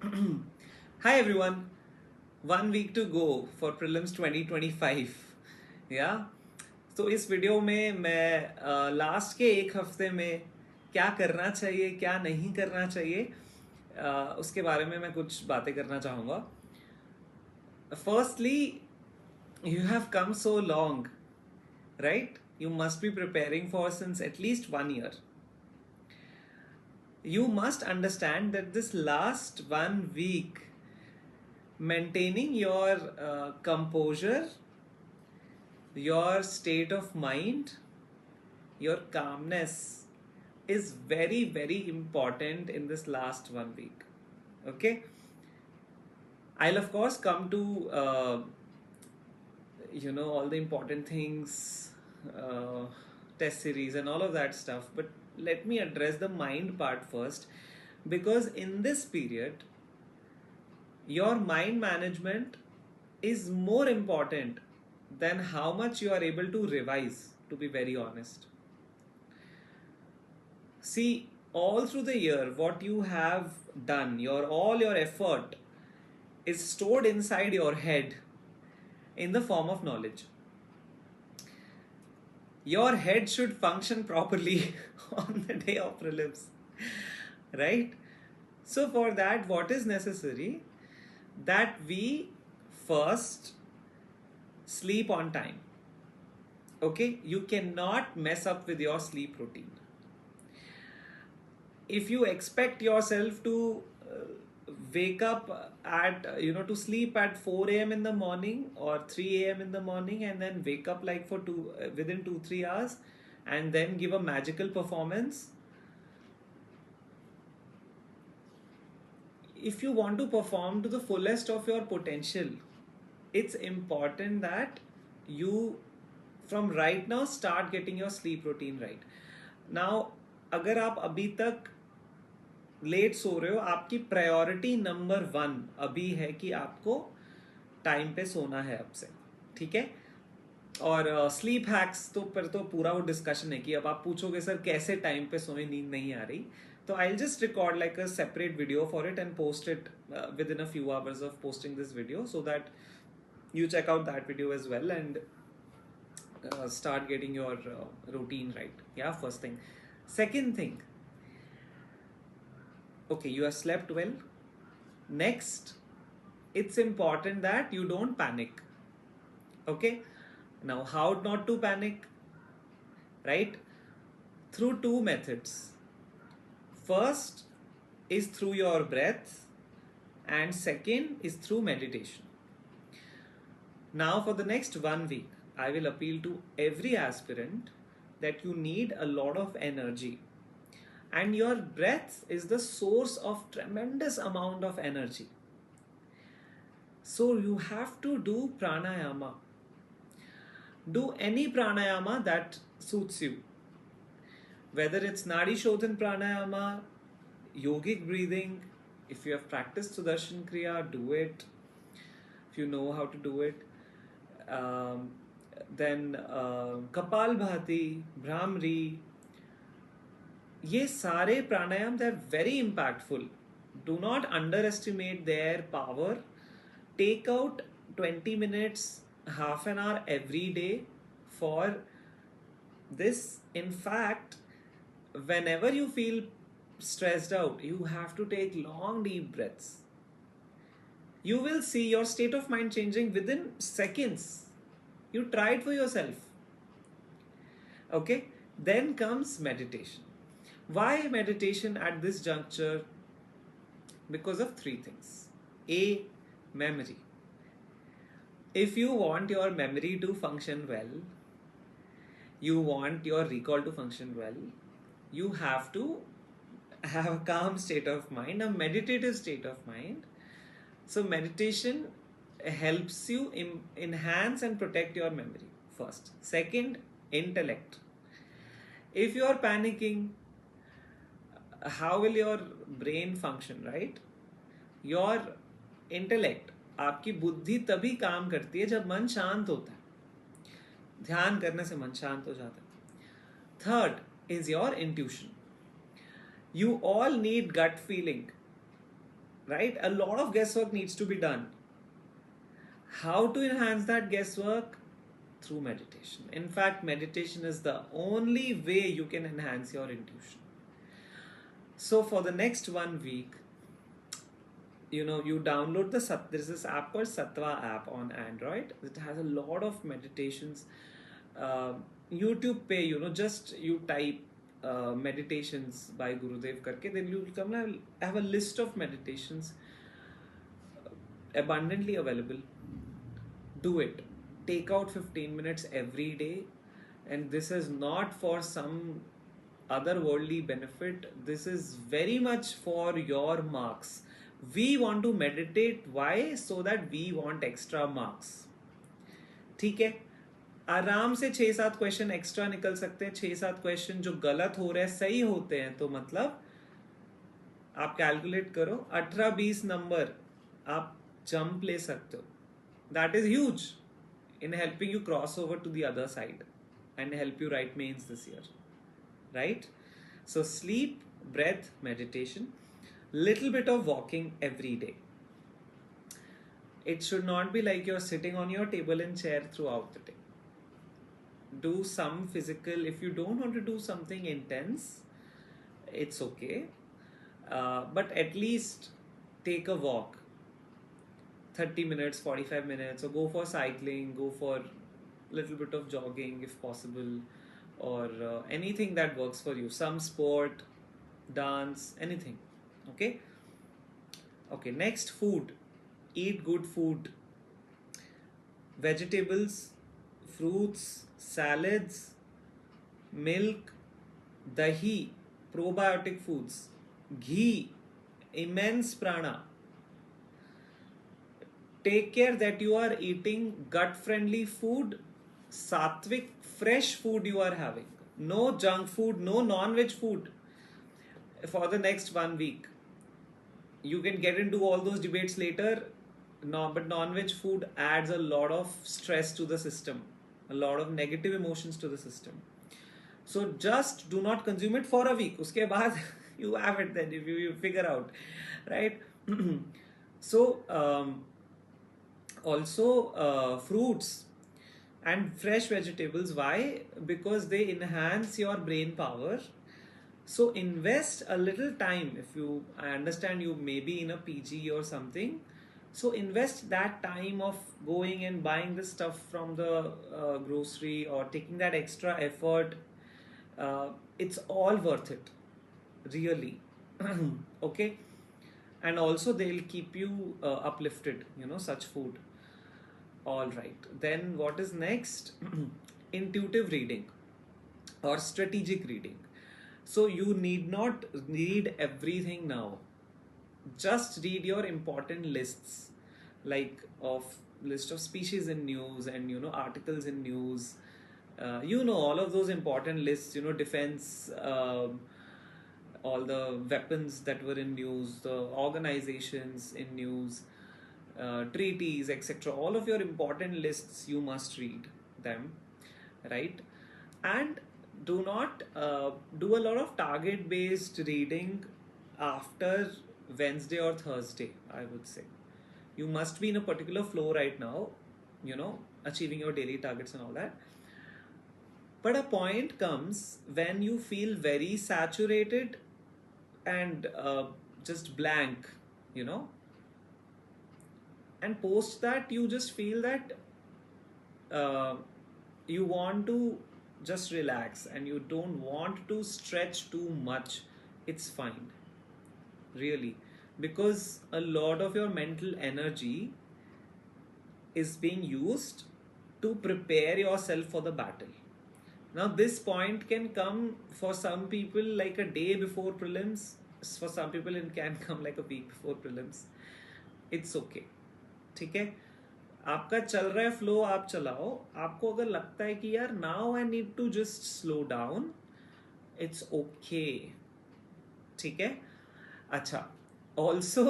Hi everyone. 1 week to go for Prelims 2025. Yeah. तो इस video में मैं लास्ट के एक हफ्ते में क्या करना चाहिए क्या नहीं करना चाहिए उसके बारे में मैं कुछ बातें करना चाहूँगा. Firstly, you have come so long, right? You must be preparing for since at least 1 year. You must understand that this last 1 week, maintaining your composure, your state of mind, your calmness is very, very important in this last 1 week. Okay, I'll of course come to all the important things, test series and all of that stuff, but let me address the mind part first, because in this period your mind management is more important than how much you are able to revise, to be very honest. See, all through the year, what you have done, all your effort is stored inside your head in the form of knowledge. Your head should function properly on the day of prelims, right? So for that, what is necessary? That we first sleep on time. Okay, you cannot mess up with your sleep routine. If you expect yourself to wake up at to sleep at 4 a.m. in the morning or 3 a.m. in the morning, and then wake up like for within 2-3 hours, and then give a magical performance, if you want to perform to the fullest of your potential, it's important that you from right now start getting your sleep routine right. Now, अगर आप अभी तक late सो रहे हो, आपकी priority number 1 अभी है कि आपको टाइम पे सोना है अब से, ठीक है? और स्लीप हैक्स तो पर तो पूरा वो डिस्कशन है कि अब आप पूछोगे सर कैसे टाइम पे सोए, नींद नहीं आ रही, तो I just record like a separate video for it and post it with in a few hours of posting this video, so that you check out that video as well and start getting your routine right. Yeah, first thing. Second thing, okay, you have slept well. Next, it's important that you don't panic. Okay, now how not to panic, right? Through two methods. First is through your breath, and second is through meditation. Now for the next 1 week, I will appeal to every aspirant that you need a lot of energy, and your breath is the source of tremendous amount of energy. So you have to do pranayama. Do any pranayama that suits you, whether it's nadi shodhan pranayama, yogic breathing. If you have practiced sudarshan kriya, do it if you know how to do it. Then Kapalbhati, Brahmari, ये सारे प्राणायाम, they are very impactful. Do not underestimate their power. Take out 20 minutes, half an hour every day for this. In fact, whenever you feel stressed out, you have to take long deep breaths. You will see your state of mind changing within seconds. You try it for yourself. Okay, then comes meditation. Why meditation at this juncture? Because of three things. A, memory. If you want your memory to function well, you want your recall to function well, you have to have a calm state of mind, a meditative state of mind. So meditation helps you enhance and protect your memory first. Second, intellect. If you are panicking, how will your brain function, right? Your intellect, आपकी बुद्धि तभी काम करती है जब मन शांत होता है. ध्यान करने से मन शांत हो जाता है. Third is your intuition. You all need gut feeling. right? A lot of guesswork needs to be done. How to enhance that guesswork? Through meditation. In fact, meditation is the only way you can enhance your intuition. So for the next 1 week, you download there's this app called Sattva app on Android. It has a lot of meditations. uh, YouTube पे, just you type meditations by Gurudev करके, then you will come and have a list of meditations abundantly available. Do it. Take out 15 minutes every day, and this is not for some otherworldly benefit. This is very much for your marks. We want to meditate. Why? So that we want extra marks. ठीक है, आराम से 6-7 question extra निकल सकते हैं. 6-7 question जो गलत हो रहे हैं सही होते हैं, तो मतलब आप कैलकुलेट करो, 18-20 नंबर आप जंप ले सकते हो. That is huge in helping you cross over to the other side and help you write mains this year, right? So sleep, breath, meditation, little bit of walking every day. It should not be like you're sitting on your table and chair throughout the day. Do some physical. If you don't want to do something intense, it's okay, but at least take a walk, 30 minutes, 45 minutes, or go for cycling, go for a little bit of jogging if possible, or anything that works for you. Some sport, dance, anything. Okay, next, food. Eat good food. Vegetables, fruits, salads, milk, dahi, probiotic foods, ghee, immense prana. Take care that you are eating gut friendly food, sattvic, fresh food you are having. No junk food, no non-veg food for the next 1 week. You can get into all those debates later. No, but non-veg food adds a lot of stress to the system, a lot of negative emotions to the system. So just do not consume it for a week. Uske baad you have it then if you figure out, right? So also fruits and fresh vegetables. Why? Because they enhance your brain power. So invest a little time. I understand you may be in a PG or something, so invest that time of going and buying the stuff from the grocery, or taking that extra effort. It's all worth it, really. Okay. And also they'll keep you uplifted, such food. All right, then what is next? Intuitive reading or strategic reading. So you need not read everything now. Just read your important lists, like of list of species in news, and articles in news. All of those important lists, defense, all the weapons that were in news, the organizations in news, treaties, etc. All of your important lists, you must read them, right? And do not do a lot of target based reading after Wednesday or Thursday, I would say. You must be in a particular flow right now, achieving your daily targets and all that. But a point comes when you feel very saturated and just blank, and post that you just feel that you want to just relax and you don't want to stretch too much. It's fine, really, because a lot of your mental energy is being used to prepare yourself for the battle. Now this point can come for some people like a day before prelims. For some people it can come like a week before prelims. It's okay. ठीक है, आपका चल रहा है flow, आप चलाओ. आपको अगर लगता है कि यार now I need to just slow down, it's okay. ठीक है. अच्छा, also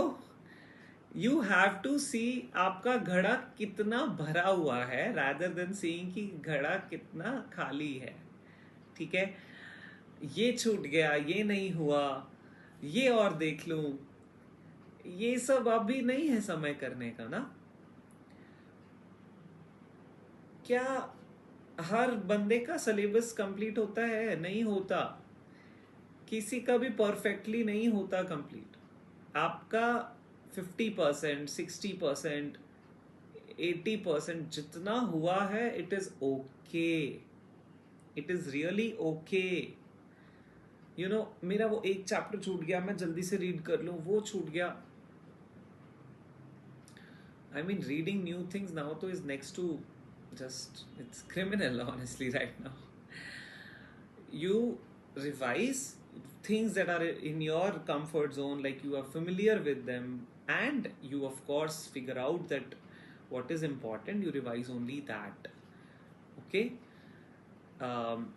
you have to see आपका घड़ा कितना भरा हुआ है, रादर देन सीइंग कि घड़ा कितना खाली है. ठीक है. ये छूट गया, ये नहीं हुआ, ये और देख लूं, ये सब अभी नहीं है समय करने का ना। क्या हर बंदे का सिलेबस कंप्लीट होता है? नहीं होता। किसी का भी परफेक्टली नहीं होता कंप्लीट। आपका 50%, 60%, 80% जितना हुआ है, it is okay, it is really okay. मेरा वो एक चैप्टर छूट गया, मैं जल्दी से रीड कर लूं, वो छूट गया। I mean, reading new things now to is next to just, it's criminal, honestly, right now. You revise things that are in your comfort zone, like you are familiar with them, and you, of course, figure out that what is important, you revise only that. Okay? Um,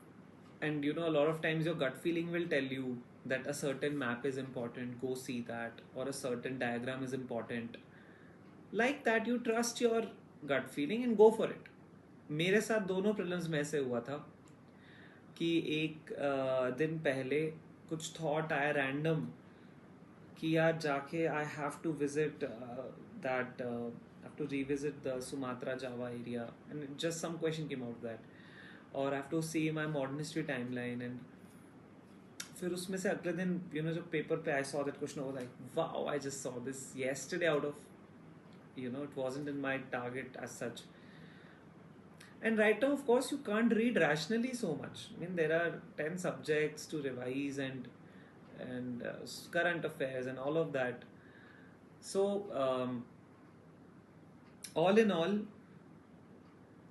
and a lot of times your gut feeling will tell you that a certain map is important, go see that, or a certain diagram is important. Like that, you trust your gut feeling and go for it. मेरे साथ दोनों prelims में ऐसे हुआ था कि एक दिन पहले कुछ थॉट आया रैंडम कि यार जाके I have to visit that, have to revisit the Sumatra Java area, and just some question came out of that, or I have to see my modern history timeline. And फिर उसमें से अगले दिन जब paper पे I saw that question, I was like, wow, I just saw this yesterday out of, it wasn't in my target as such. And right now, of course, you can't read rationally so much. I mean, there are 10 subjects to revise, and current affairs and all of that. So, all in all,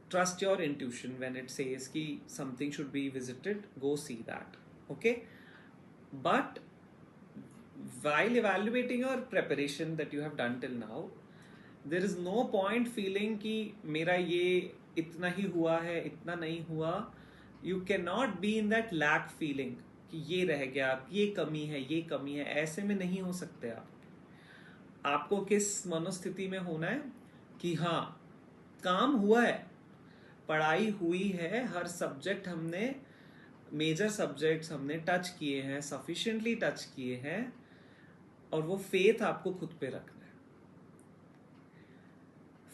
trust your intuition when it says ki something should be visited, go see that. Okay? But while evaluating your preparation that you have done till now, there is no point feeling कि मेरा ये इतना ही हुआ है, इतना नहीं हुआ. You cannot be in that lack feeling कि ये रह गया, ये कमी है, ये कमी है. ऐसे में नहीं हो सकते आप. आपको किस मनोस्थिति में होना है कि हाँ, काम हुआ है, पढ़ाई हुई है, हर सब्जेक्ट हमने, मेजर सब्जेक्ट्स हमने टच किए हैं, सफिशिएंटली टच किए हैं, और वो फेथ आपको खुद पे रखना है.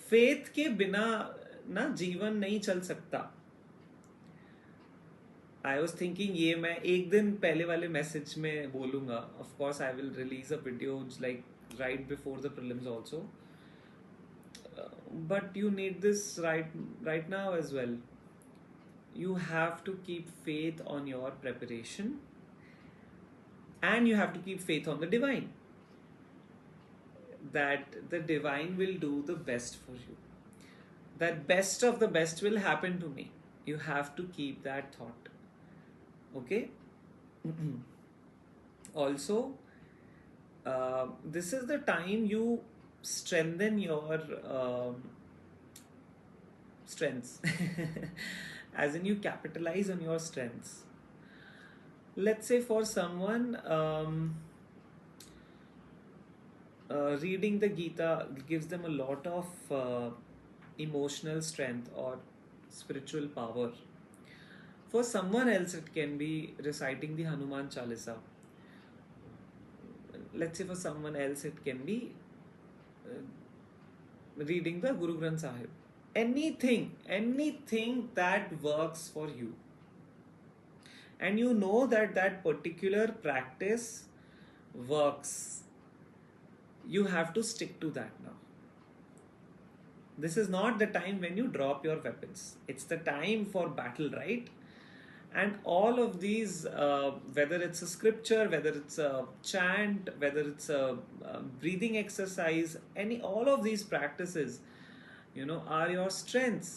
फेथ के बिना ना जीवन नहीं चल सकता. आई वॉज थिंकिंग, ये मैं एक दिन पहले वाले मैसेज में बोलूंगा. Of course I will release a video like right before the prelims also, but you need this right now as well. You have to keep faith on your preparation, and you have to keep faith on the divine, that the divine will do the best for you, that best of the best will happen to me. You have to keep that thought. Okay? Also, this is the time you strengthen your strengths. As in, you capitalize on your strengths. Let's say for someone, reading the Gita gives them a lot of emotional strength or spiritual power. For someone else, it can be reciting the Hanuman Chalisa. Let's say for someone else, it can be reading the Guru Granth Sahib. Anything that works for you. And you know that that particular practice works. You have to stick to that now. This is not the time when you drop your weapons. It's the time for battle, right? And all of these, whether it's a scripture, whether it's a chant, whether it's a breathing exercise, all of these practices, are your strengths.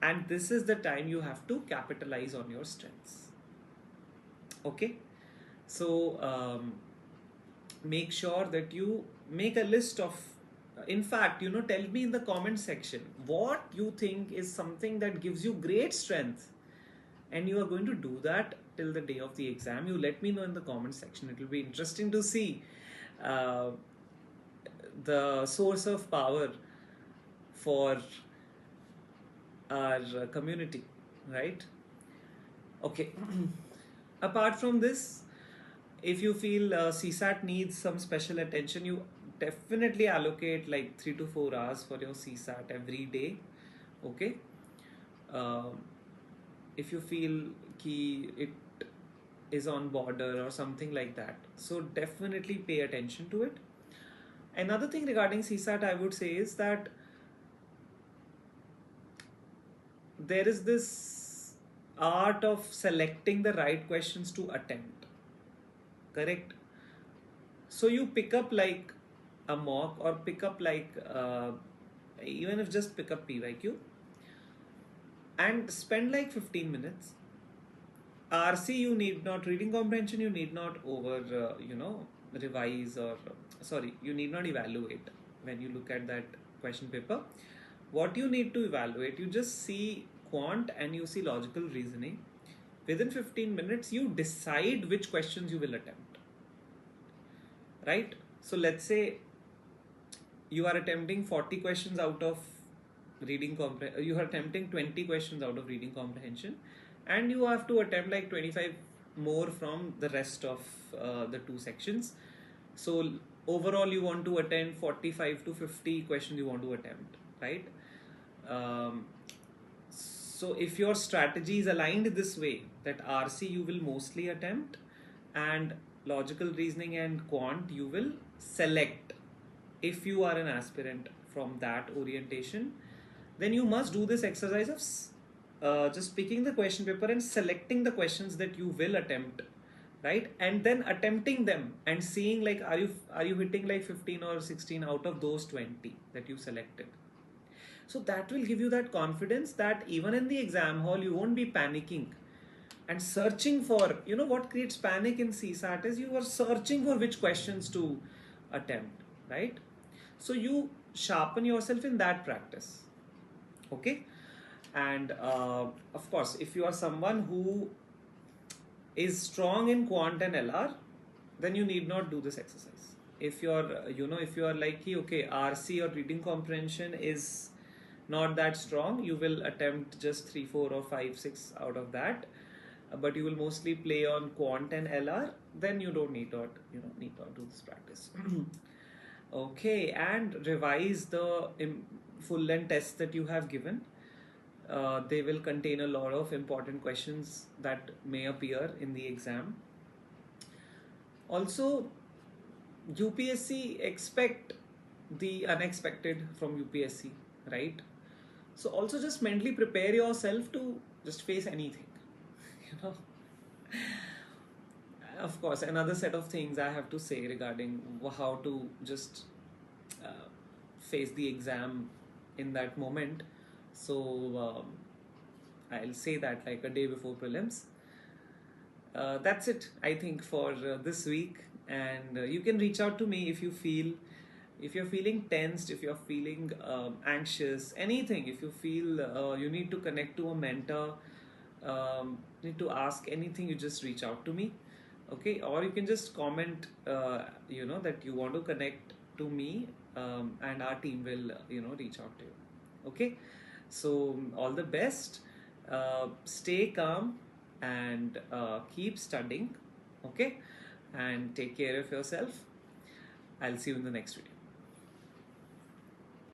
And this is the time you have to capitalize on your strengths. Okay? So, make sure that you make a list of, in fact, tell me in the comment section what you think is something that gives you great strength, and you are going to do that till the day of the exam. You let me know in the comment section. It will be interesting to see the source of power for our community, right? Okay. Apart from this, if you feel CSAT needs some special attention, you definitely allocate like 3 to 4 hours for your CSAT every day. Okay. Um, if you feel ki it is on border or something like that, so definitely pay attention to it. Another thing regarding CSAT I would say is that there is this art of selecting the right questions to attempt. Correct? So you pick up like a mock, or pick up like even if just pick up PYQ and spend like 15 minutes. RC you need not, reading comprehension you need not over revise, or sorry, you need not evaluate when you look at that question paper. What you need to evaluate, you just see quant and you see logical reasoning. Within 15 minutes you decide which questions you will attempt, right? So let's say you are attempting 40 questions out of you are attempting 20 questions out of reading comprehension, and you have to attempt like 25 more from the rest of the two sections. So overall you want to attend 45 to 50 questions you want to attempt, right? So if your strategy is aligned this way, that RC you will mostly attempt, and logical reasoning and quant you will select, if you are an aspirant from that orientation, then you must do this exercise of just picking the question paper and selecting the questions that you will attempt, right? And then attempting them and seeing like are you hitting like 15 or 16 out of those 20 that you selected. So that will give you that confidence that even in the exam hall you won't be panicking and searching for, what creates panic in CSAT is you are searching for which questions to attempt, right? So you sharpen yourself in that practice. Okay. And of course, if you are someone who is strong in quant and LR, then you need not do this exercise. If you're if you are like, okay, RC or reading comprehension is not that strong, you will attempt just 3, 4 or 5, 6 out of that, but you will mostly play on quant and LR, then you don't need not do this practice. Okay. And revise the full length tests that you have given. They will contain a lot of important questions that may appear in the exam. Also, UPSC expect the unexpected from UPSC, right? So also just mentally prepare yourself to just face anything. you know of course, another set of things I have to say regarding how to just face the exam in that moment. So I'll say that like a day before prelims. That's it, I think, for this week. And you can reach out to me if you're feeling tensed, if you're feeling anxious, anything. If you feel you need to connect to a mentor, need to ask anything, you just reach out to me. Okay. Or you can just comment that you want to connect to me, and our team will reach out to you. Okay. So all the best. Stay calm and keep studying. Okay. And take care of yourself. I'll see you in the next video.